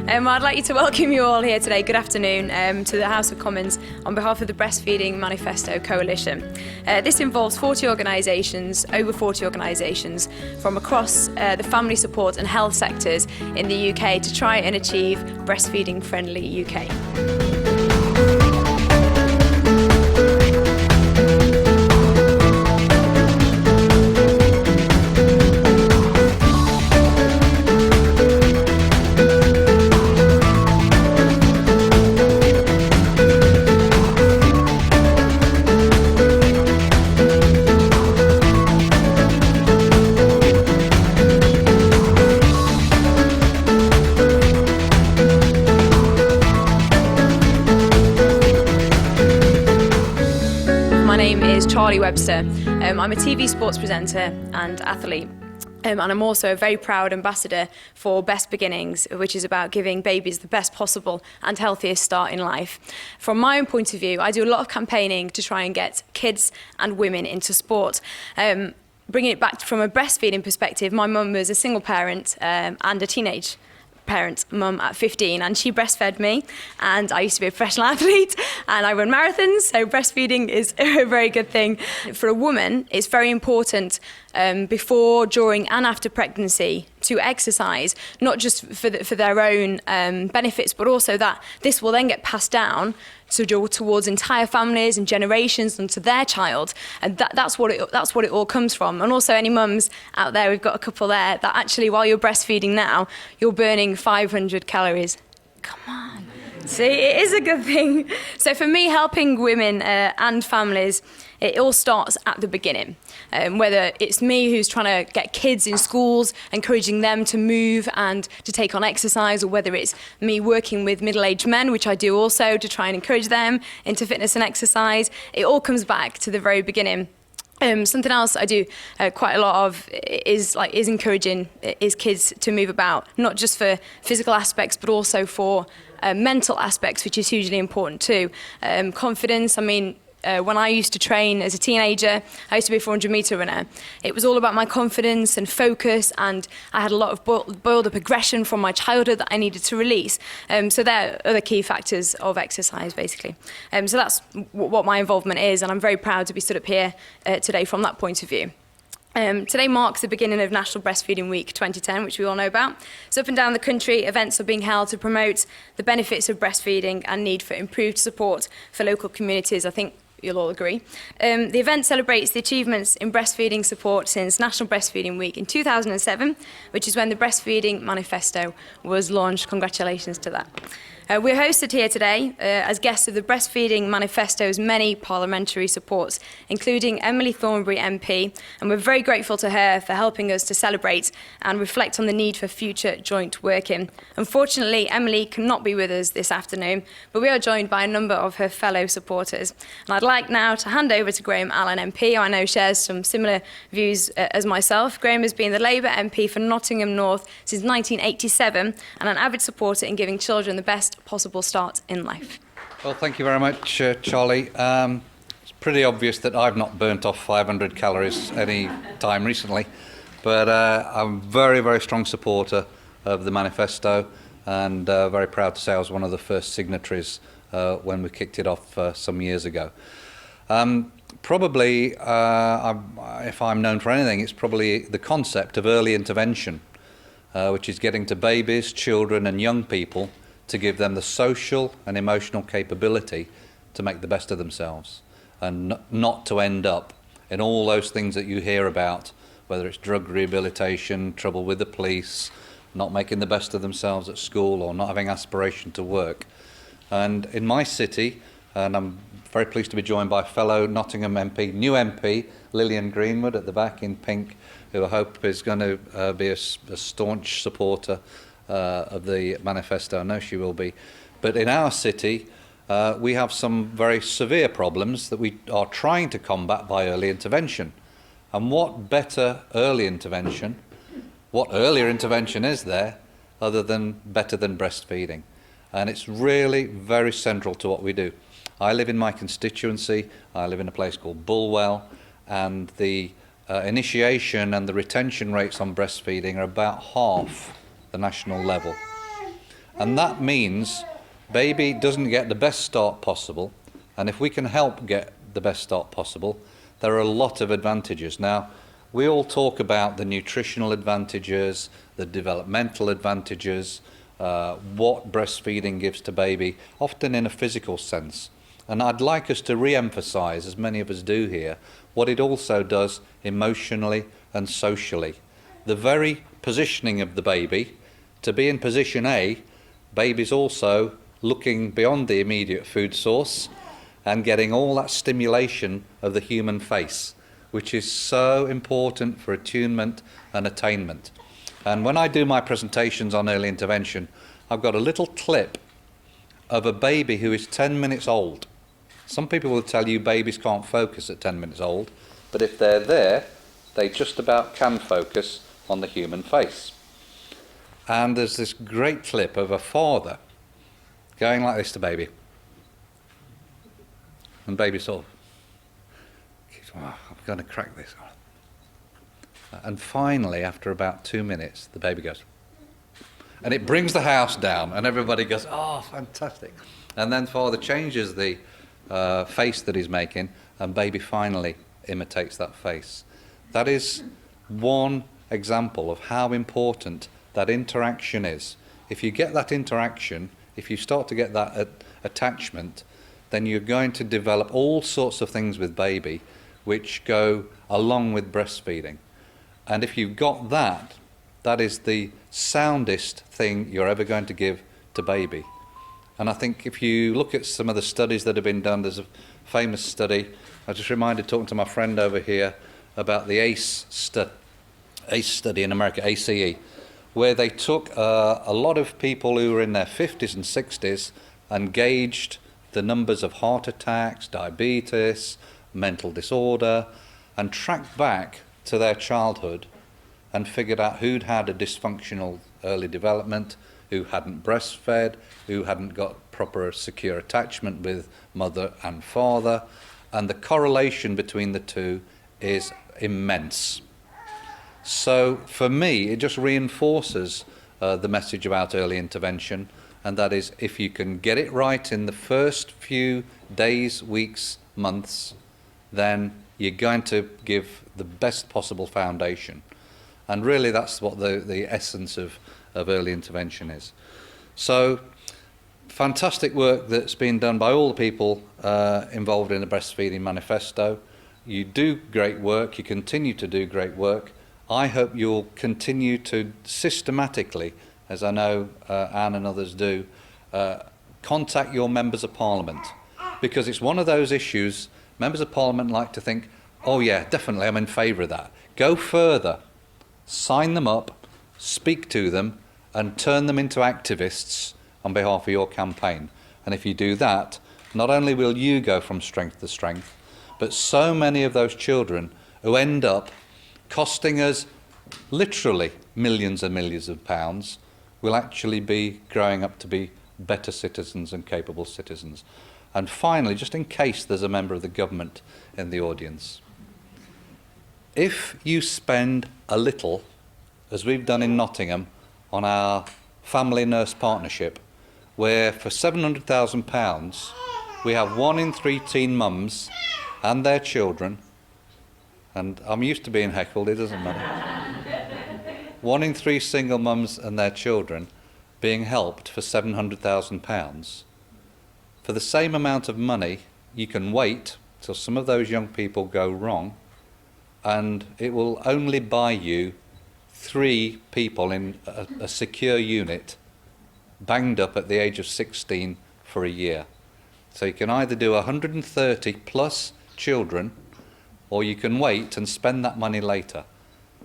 I'd like to welcome you all here today, good afternoon, to the House of Commons on behalf of the Breastfeeding Manifesto Coalition. This involves over 40 organisations from across the family support and health sectors in the UK to try and achieve breastfeeding friendly UK. My name is Charlie Webster. I'm a TV sports presenter and athlete. And I'm also a very proud ambassador for Best Beginnings, which is about giving babies the best possible and healthiest start in life. From my own point of view, I do a lot of campaigning to try and get kids and women into sport. Bringing it back from a breastfeeding perspective, my mum was a single parent and a teenage parent mum at 15, and she breastfed me, and I used to be a professional athlete and I run marathons, so breastfeeding is a very good thing. For a woman, it's very important before, during and after pregnancy to exercise, not just for their own benefits, but also that this will then get passed down towards entire families and generations and to their child, and that's what it all comes from. And also any mums out there, we've got a couple there, that actually while you're breastfeeding now, you're burning 500 calories. Come on. See, it is a good thing. So for me, helping women and families, it all starts at the beginning. Whether it's me who's trying to get kids in schools, encouraging them to move and to take on exercise, or whether it's me working with middle-aged men, which I do also, to try and encourage them into fitness and exercise, it all comes back to the very beginning. Something else I do quite a lot of is encouraging kids to move about, not just for physical aspects, but also for mental aspects, which is hugely important too. Confidence, when I used to train as a teenager, I used to be a 400-metre runner. It was all about my confidence and focus, and I had a lot of boiled up aggression from my childhood that I needed to release. So they're other key factors of exercise, basically. So that's what my involvement is, and I'm very proud to be stood up here today from that point of view. Today marks the beginning of National Breastfeeding Week 2010, which we all know about. So up and down the country, events are being held to promote the benefits of breastfeeding and need for improved support for local communities. I think you'll all agree. The event celebrates the achievements in breastfeeding support since National Breastfeeding Week in 2007, which is when the Breastfeeding Manifesto was launched. Congratulations to that. We're hosted here today as guests of the Breastfeeding Manifesto's many parliamentary supports, including Emily Thornberry MP, and we're very grateful to her for helping us to celebrate and reflect on the need for future joint working. Unfortunately, Emily cannot be with us this afternoon, but we are joined by a number of her fellow supporters. And I'd like now to hand over to Graham Allen MP, who I know shares some similar views as myself. Graham has been the Labour MP for Nottingham North since 1987 and an avid supporter in giving children the best possible start in life. Well, thank you very much, Charlie. It's pretty obvious that I've not burnt off 500 calories any time recently, but I'm a very, very strong supporter of the manifesto, and very proud to say I was one of the first signatories when we kicked it off some years ago. Probably, if I'm known for anything, it's probably the concept of early intervention, which is getting to babies, children and young people to give them the social and emotional capability to make the best of themselves, and not to end up in all those things that you hear about, whether it's drug rehabilitation, trouble with the police, not making the best of themselves at school, or not having aspiration to work. And in my city, and I'm very pleased to be joined by fellow Nottingham MP, new MP, Lillian Greenwood at the back in pink, who I hope is going to be a staunch supporter of the manifesto. I know she will be. But in our city, we have some very severe problems that we are trying to combat by early intervention. And what better early intervention, what earlier intervention is there other than better than breastfeeding? And it's really very central to what we do. I live in my constituency, I live in a place called Bulwell, and the initiation and the retention rates on breastfeeding are about half the national level. And that means baby doesn't get the best start possible, and if we can help get the best start possible, there are a lot of advantages. Now, we all talk about the nutritional advantages, the developmental advantages, what breastfeeding gives to baby, often in a physical sense. And I'd like us to re-emphasize, as many of us do here, what it also does emotionally and socially. The very positioning of the baby, to be in position A, baby's also looking beyond the immediate food source and getting all that stimulation of the human face, which is so important for attunement and attainment. And when I do my presentations on early intervention, I've got a little clip of a baby who is 10 minutes old. Some people will tell you babies can't focus at 10 minutes old, but if they're there, they just about can focus on the human face. And there's this great clip of a father going like this to baby. And baby sort of keeps, oh, I'm going to crack this. And finally, after about 2 minutes, the baby goes. And it brings the house down, and everybody goes, oh, fantastic. And then father changes the face that he's making, and baby finally imitates that face. That is one example of how important that interaction is. If you get that interaction, if you start to get that attachment, then you're going to develop all sorts of things with baby which go along with breastfeeding. And if you've got that, that is the soundest thing you're ever going to give to baby. And I think if you look at some of the studies that have been done, there's a famous study, I just reminded talking to my friend over here about the ACE study in America, ACE, where they took a lot of people who were in their 50s and 60s and gauged the numbers of heart attacks, diabetes, mental disorder, and tracked back to their childhood and figured out who'd had a dysfunctional early development, who hadn't breastfed, who hadn't got proper secure attachment with mother and father, and the correlation between the two is immense. So for me, it just reinforces the message about early intervention, and that is if you can get it right in the first few days, weeks, months, then you're going to give the best possible foundation. And really that's what the essence of early intervention is. So fantastic work that's been done by all the people involved in the Breastfeeding Manifesto. You do great work, you continue to do great work. I hope you'll continue to systematically, as I know Anne and others do, contact your members of parliament, because it's one of those issues members of parliament like to think, oh yeah, definitely I'm in favour of that. Go further, sign them up, speak to them, and turn them into activists on behalf of your campaign. And if you do that, not only will you go from strength to strength, but so many of those children who end up costing us literally millions and millions of pounds will actually be growing up to be better citizens and capable citizens. And finally, just in case there's a member of the government in the audience, if you spend a little, as we've done in Nottingham, on our family nurse partnership, where for £700,000 we have 1 in 3 teen mums and their children, and I'm used to being heckled, it doesn't matter, 1 in 3 single mums and their children being helped for £700,000. For the same amount of money, you can wait till some of those young people go wrong, and it will only buy you 3 people in a secure unit, banged up at the age of 16 for a year. So you can either do 130 plus children, or you can wait and spend that money later.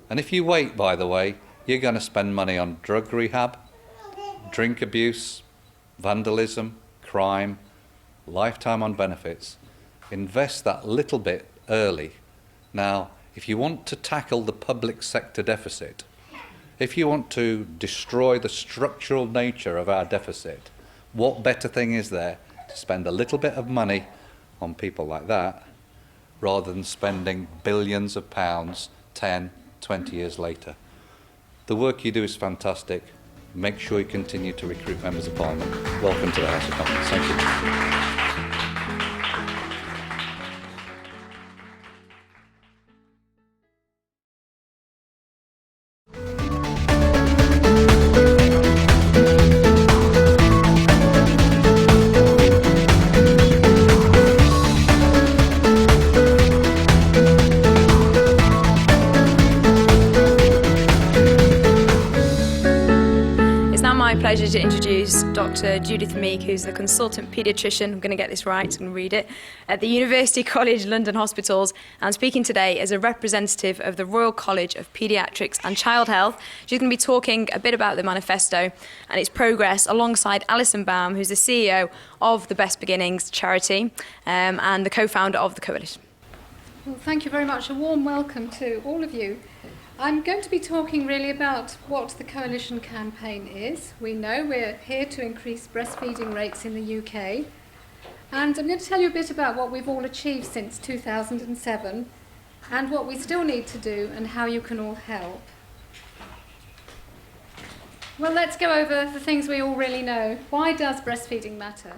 And if you wait, by the way, you're going to spend money on drug rehab, drink abuse, vandalism, crime, lifetime on benefits. Invest that little bit early. Now, if you want to tackle the public sector deficit, if you want to destroy the structural nature of our deficit, what better thing is there to spend a little bit of money on people like that rather than spending billions of pounds 10, 20 years later? The work you do is fantastic. make sure you continue to recruit members of Parliament. Welcome to the House of Commons. Thank you. My pleasure to introduce Dr. Judith Meek, who's the consultant paediatrician, I'm going to get this right, I'm going to read it, at the University College London Hospitals, and speaking today as a representative of the Royal College of Paediatrics and Child Health. She's going to be talking a bit about the Manifesto and its progress alongside Alison Baum, who's the CEO of the Best Beginnings charity and the co-founder of the coalition. Well, thank you very much. A warm welcome to all of you. I'm going to be talking really about what the Coalition campaign is. We know we're here to increase breastfeeding rates in the UK. And I'm going to tell you a bit about what we've all achieved since 2007 and what we still need to do and how you can all help. Well, let's go over the things we all really know. Why does breastfeeding matter?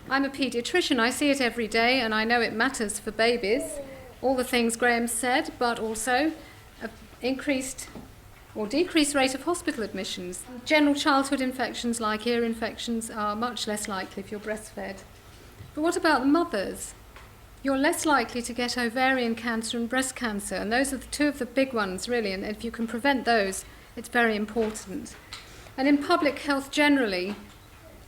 I'm a paediatrician. I see it every day and I know it matters for babies. All the things Graham said, but also increased or decreased rate of hospital admissions. General childhood infections like ear infections are much less likely if you're breastfed. But what about the mothers? You're less likely to get ovarian cancer and breast cancer, and those are the two of the big ones really, and if you can prevent those, it's very important. And in public health generally,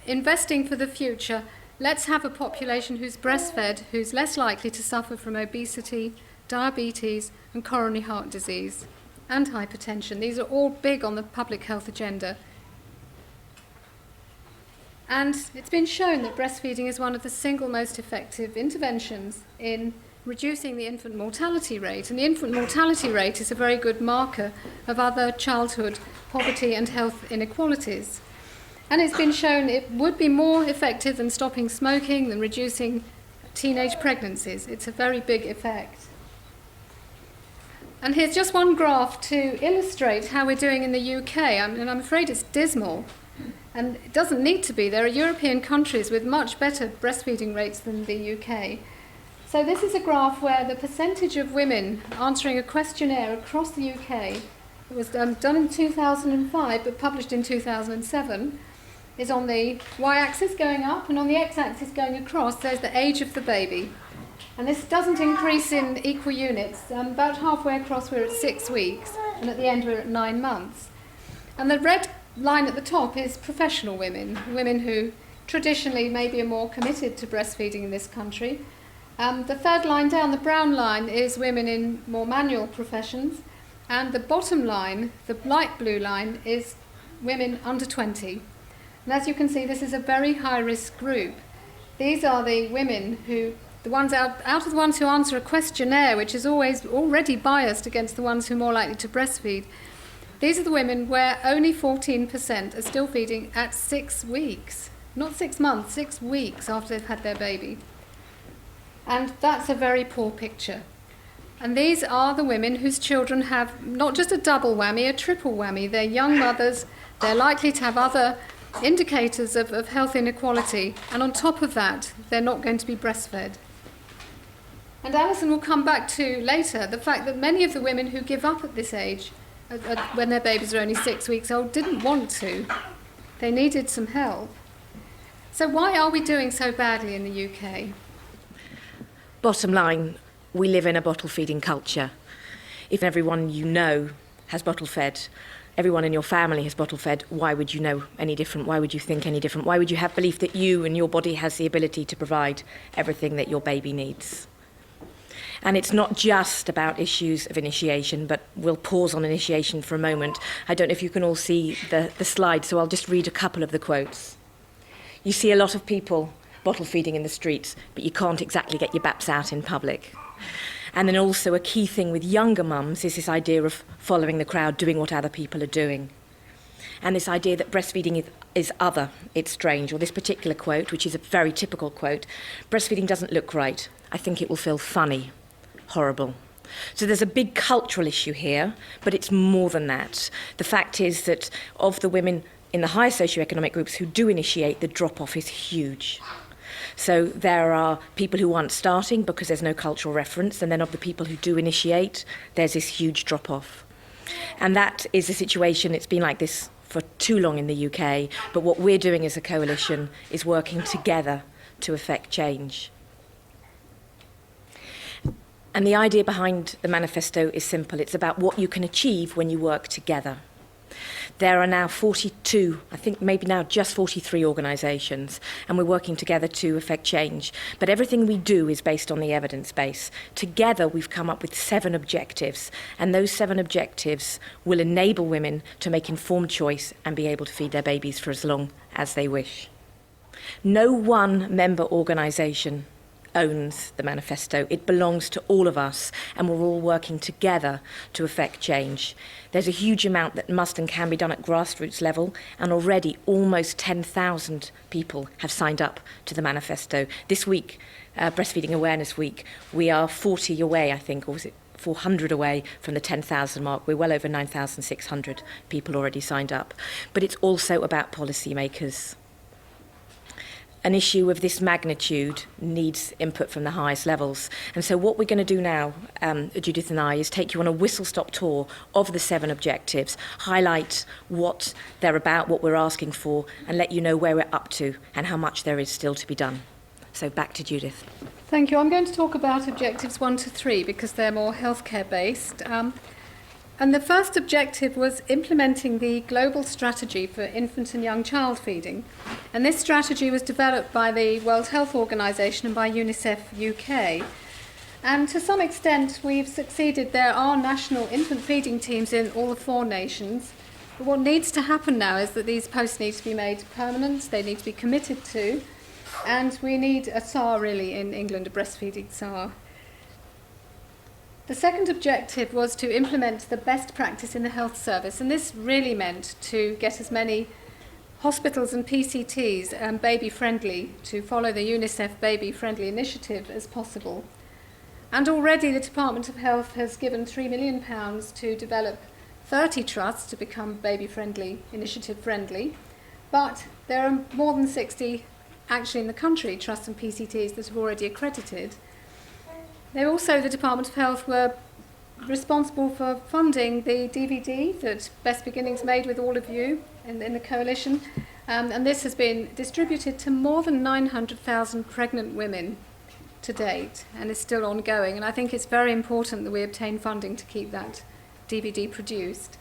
investing for the future, let's have a population who's breastfed, who's less likely to suffer from obesity, diabetes and coronary heart disease and hypertension. These are all big on the public health agenda. And it's been shown that breastfeeding is one of the single most effective interventions in reducing the infant mortality rate. And the infant mortality rate is a very good marker of other childhood poverty and health inequalities. And it's been shown it would be more effective than stopping smoking, than reducing teenage pregnancies. It's a very big effect. And here's just one graph to illustrate how we're doing in the UK. And I'm afraid it's dismal. And it doesn't need to be. There are European countries with much better breastfeeding rates than the UK. So this is a graph where the percentage of women answering a questionnaire across the UK, it was done in 2005 but published in 2007, is on the y-axis going up, and on the x-axis going across there's the age of the baby. And this doesn't increase in equal units. About halfway across we're at 6 weeks, and at the end we're at 9 months. And the red line at the top is professional women, women who traditionally maybe are more committed to breastfeeding in this country. The third line down, the brown line, is women in more manual professions, and the bottom line, the light blue line, is women under 20. And as you can see, this is a very high-risk group. These are the women who, the ones out of the ones who answer a questionnaire, which is always already biased against the ones who are more likely to breastfeed, these are the women where only 14% are still feeding at 6 weeks. Not 6 months, 6 weeks after they've had their baby. And that's a very poor picture. And these are the women whose children have not just a double whammy, a triple whammy. They're young mothers, they're likely to have other indicators of health inequality, and on top of that, they're not going to be breastfed. And Alison will come back to later the fact that many of the women who give up at this age, when their babies are only 6 weeks old, didn't want to. They needed some help. So why are we doing so badly in the UK? Bottom line, we live in a bottle-feeding culture. If everyone you know has bottle-fed, everyone in your family has bottle-fed, why would you know any different? Why would you think any different? Why would you have belief that you and your body has the ability to provide everything that your baby needs? And it's not just about issues of initiation, but we'll pause on initiation for a moment. I don't know if you can all see the slide, so I'll just read a couple of the quotes. You see a lot of people bottle feeding in the streets, but you can't exactly get your baps out in public. And then also a key thing with younger mums is this idea of following the crowd, doing what other people are doing. And this idea that breastfeeding is other, it's strange. Or this particular quote, which is a very typical quote, breastfeeding doesn't look right. I think it will feel funny, horrible. So there's a big cultural issue here, but it's more than that. The fact is that of the women in the higher socioeconomic groups who do initiate, the drop-off is huge. So there are people who aren't starting because there's no cultural reference, and then of the people who do initiate, there's this huge drop-off. And that is a situation, it's been like this for too long in the UK, but what we're doing as a coalition is working together to effect change. And the idea behind the manifesto is simple. It's about what you can achieve when you work together. There are now 42, I think maybe now just 43 organisations, and we're working together to effect change. But everything we do is based on the evidence base. Together, we've come up with 7 objectives, and those 7 objectives will enable women to make informed choice and be able to feed their babies for as long as they wish. No one member organisation owns the manifesto. It belongs to all of us, and we're all working together to effect change. There's a huge amount that must and can be done at grassroots level, and already almost 10,000 people have signed up to the manifesto. This week, Breastfeeding Awareness Week, we are 40 away, I think, or was it 400 away from the 10,000 mark. We're well over 9,600 people already signed up. But it's also about policymakers. An issue of this magnitude needs input from the highest levels. And so what we're going to do now, Judith and I, is take you on a whistle-stop tour of the 7 objectives, highlight what they're about, what we're asking for, and let you know where we're up to and how much there is still to be done. So back to Judith. Thank you. I'm going to talk about objectives 1 to 3 because they're more healthcare based. And the first objective was implementing the global strategy for infant and young child feeding. And this strategy was developed by the World Health Organization and by UNICEF UK. And to some extent, we've succeeded. There are national infant feeding teams in all the 4 nations. But what needs to happen now is that these posts need to be made permanent, they need to be committed to, and we need a SAR really in England, a breastfeeding SAR. The second objective was to implement the best practice in the health service, and this really meant to get as many hospitals and PCTs baby-friendly, to follow the UNICEF baby-friendly initiative as possible. And already the Department of Health has given £3 million to develop 30 trusts to become baby-friendly, initiative-friendly, but there are more than 60 actually in the country, trusts and PCTs, that have already accredited. They also, the Department of Health, were responsible for funding the DVD that Best Beginnings made with all of you in the coalition, and this has been distributed to more than 900,000 pregnant women to date, and is still ongoing. And I think it's very important that we obtain funding to keep that DVD produced.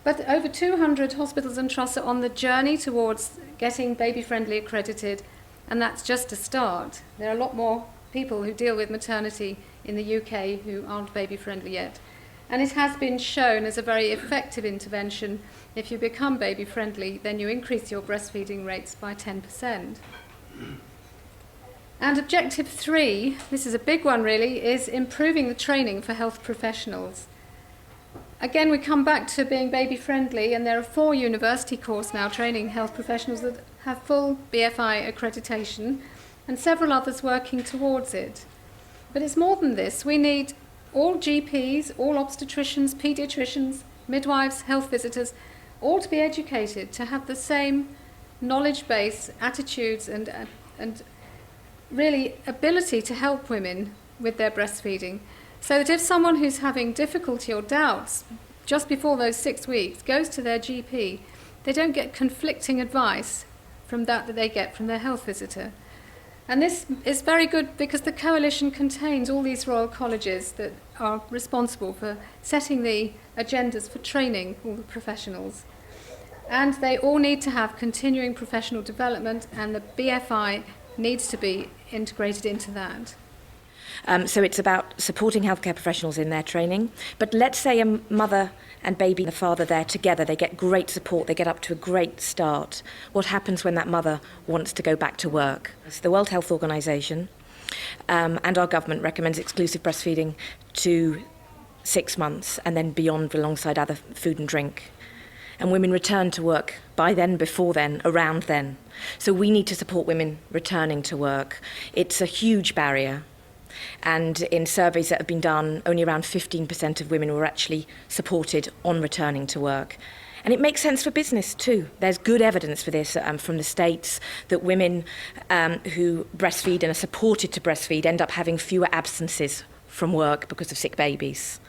But over 200 hospitals and trusts are on the journey towards getting baby-friendly accredited, and that's just a start. There are a lot more people who deal with maternity in the UK who aren't baby-friendly yet. And it has been shown as a very effective intervention. If you become baby-friendly, then you increase your breastfeeding rates by 10%. And objective 3, this is a big one really, is improving the training for health professionals. Again, we come back to being baby-friendly, and there are 4 university courses now training health professionals that have full BFI accreditation, and several others working towards it. But it's more than this. We need all GPs, all obstetricians, paediatricians, midwives, health visitors, all to be educated, to have the same knowledge base, attitudes, and really ability to help women with their breastfeeding. So that if someone who's having difficulty or doubts just before those 6 weeks goes to their GP, they don't get conflicting advice from that they get from their health visitor. And this is very good because the coalition contains all these royal colleges that are responsible for setting the agendas for training all the professionals. And they all need to have continuing professional development, and the BFI needs to be integrated into that. So it's about supporting healthcare professionals in their training. But let's say a mother and baby and the father there together, they get great support, they get up to a great start. What happens when that mother wants to go back to work? So the World Health Organization and our government recommends exclusive breastfeeding to 6 months and then beyond alongside other food and drink. And women return to work by then, before then, around then. So we need to support women returning to work. It's a huge barrier. And in surveys that have been done, only around 15% of women were actually supported on returning to work. And it makes sense for business too. There's good evidence for this from the States that women who breastfeed and are supported to breastfeed end up having fewer absences from work because of sick babies.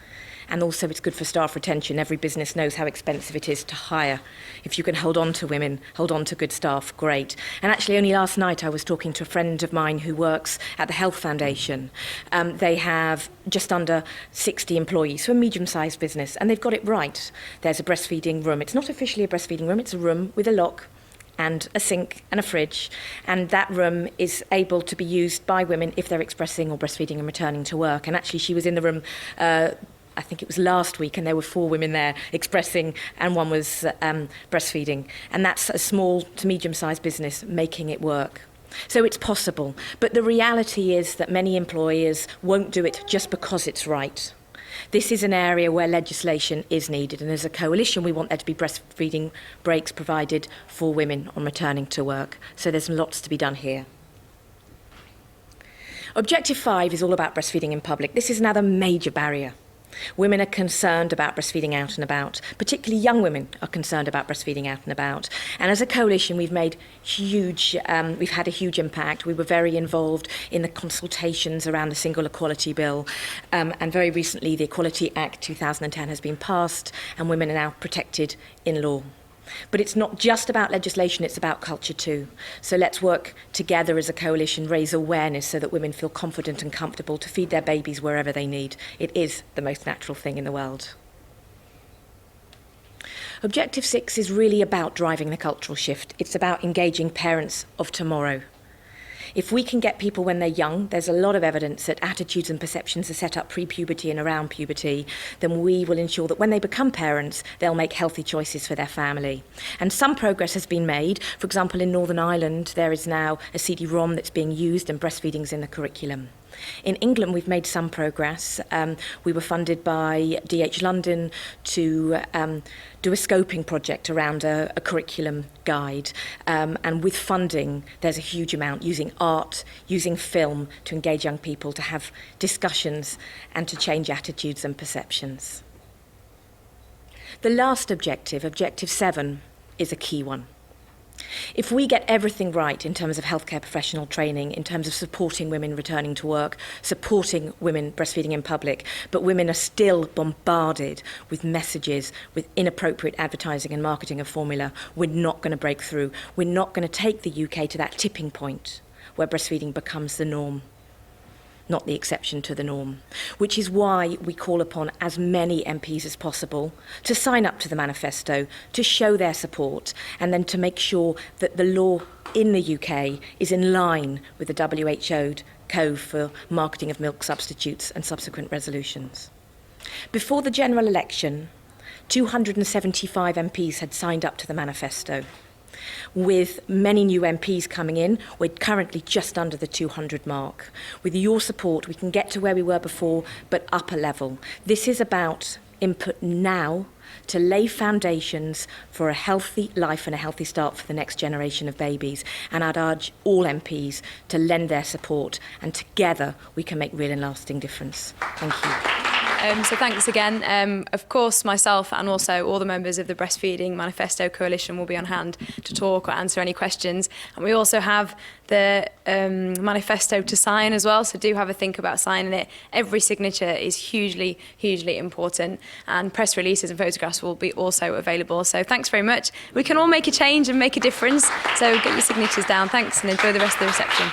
And also it's good for staff retention. Every business knows how expensive it is to hire. If you can hold on to women, hold on to good staff, great. And actually only last night I was talking to a friend of mine who works at the Health Foundation. They have just under 60 employees, so a medium-sized business, and they've got it right. There's a breastfeeding room. It's not officially a breastfeeding room, it's a room with a lock and a sink and a fridge, and that room is able to be used by women if they're expressing or breastfeeding and returning to work. And actually she was in the room I think it was last week, and there were 4 women there expressing, and one was breastfeeding. And that's a small to medium-sized business making it work. So it's possible. But the reality is that many employers won't do it just because it's right. This is an area where legislation is needed, and as a coalition we want there to be breastfeeding breaks provided for women on returning to work. So there's lots to be done here. Objective 5 is all about breastfeeding in public. This is another major barrier. Women are concerned about breastfeeding out and about. Particularly young women are concerned about breastfeeding out and about. And as a coalition, we've had a huge impact. We were very involved in the consultations around the Single Equality Bill. And very recently, the Equality Act 2010 has been passed, and women are now protected in law. But it's not just about legislation, it's about culture too. So let's work together as a coalition, raise awareness so that women feel confident and comfortable to feed their babies wherever they need. It is the most natural thing in the world. Objective 6 is really about driving the cultural shift. It's about engaging parents of tomorrow. If we can get people when they're young, there's a lot of evidence that attitudes and perceptions are set up pre-puberty and around puberty, then we will ensure that when they become parents, they'll make healthy choices for their family. And some progress has been made. For example, in Northern Ireland, there is now a CD-ROM that's being used and breastfeeding's in the curriculum. In England, we've made some progress. We were funded by DH London to do a scoping project around a curriculum guide. And with funding, there's a huge amount using art, using film to engage young people, to have discussions and to change attitudes and perceptions. The last objective, Objective 7, is a key one. If we get everything right in terms of healthcare professional training, in terms of supporting women returning to work, supporting women breastfeeding in public, but women are still bombarded with messages, with inappropriate advertising and marketing of formula, we're not going to break through. We're not going to take the UK to that tipping point where breastfeeding becomes the norm, not the exception to the norm, which is why we call upon as many MPs as possible to sign up to the manifesto, to show their support, and then to make sure that the law in the UK is in line with the WHO Code for Marketing of Milk Substitutes and subsequent resolutions. Before the general election, 275 MPs had signed up to the manifesto. With many new MPs coming in, we're currently just under the 200 mark. With your support, we can get to where we were before, but up a level. This is about input now to lay foundations for a healthy life and a healthy start for the next generation of babies. And I'd urge all MPs to lend their support, and together we can make real and lasting difference. Thank you. So thanks again. Of course, myself and also all the members of the Breastfeeding Manifesto Coalition will be on hand to talk or answer any questions. And we also have the manifesto to sign as well, so do have a think about signing it. Every signature is hugely, hugely important, and press releases and photographs will be also available. So thanks very much. We can all make a change and make a difference, so get your signatures down. Thanks, and enjoy the rest of the reception.